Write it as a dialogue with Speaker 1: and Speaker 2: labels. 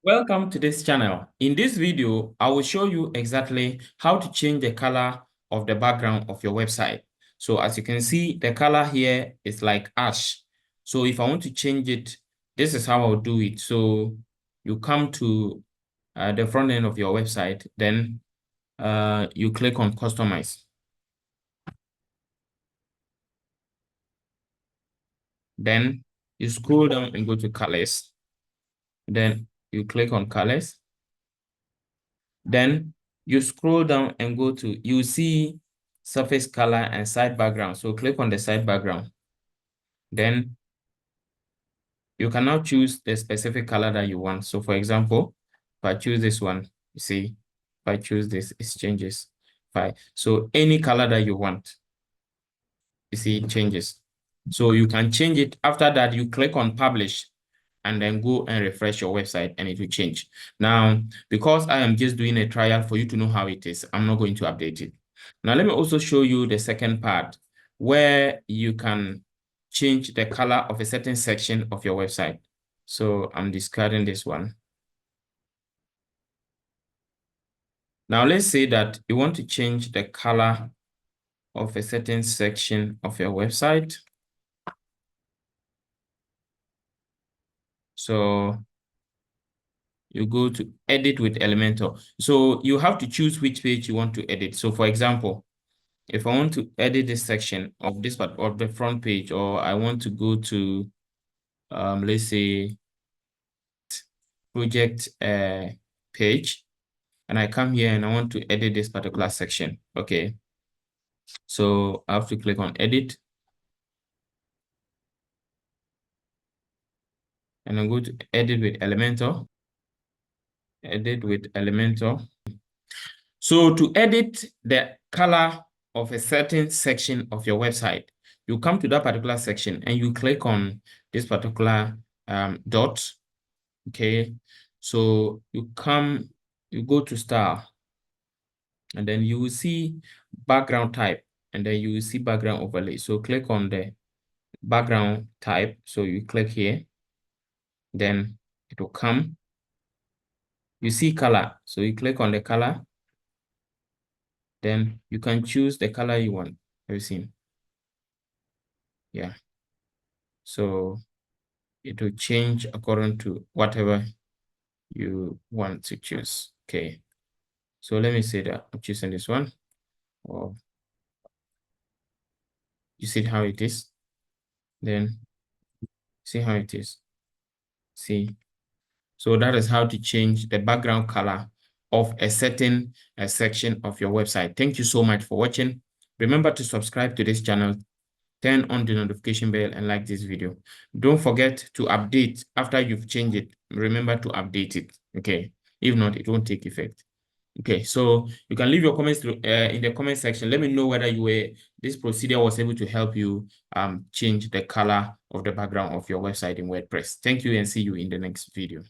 Speaker 1: Welcome to this channel. In this video, I will show you exactly how to change the color of the background of your website. So as you can see, the color here is like ash. So if I want to change it, this is how I'll do it. So you come to the front end of your website, then you click on customize. Then you scroll down and go to colors. Then you click on colors. Then you scroll down and go to, you see surface color and side background. So click on the side background. Then you can now choose the specific color that you want. So for example, if I choose this one, you see, if I choose this, it changes. Fine. So any color that you want, you see, it changes. So you can change it. After that, you click on publish and then go and refresh your website and it will change. Now, because I am just doing a trial for you to know how it is, I'm not going to update it. Now, let me also show you the second part where you can change the color of a certain section of your website. So I'm discarding this one. Now, let's say that you want to change the color of a certain section of your website. So you go to edit with Elementor. So you have to choose which page you want to edit. So for example, if I want to edit this section of this part of the front page, or I want to go to, let's say, project page, and I come here and I want to edit this particular section. Okay. So I have to click on edit. And I'm going to edit with Elementor. Edit with Elementor. So to edit the color of a certain section of your website, you come to that particular section and you click on this particular dot. Okay. So you go to style, and then you will see background type, and then you will see background overlay. So click on the background type. So you click here, then it will come. You see color. So you click on the color. Then you can choose the color you want. Have you seen? Yeah. So it will change according to whatever you want to choose. Okay. So let me say that I'm choosing this one. Or you see how it is. Then see how it is. See. So that is how to change the background color of a certain section of your website. Thank you so much for watching. Remember to subscribe to this channel, turn on the notification bell, and like this video. Don't forget to update after you've changed it. Remember to update it. Okay. If not, it won't take effect. Okay, so you can leave your comments in the comment section. Let me know whether this procedure was able to help you change the color of the background of your website in WordPress. Thank you and see you in the next video.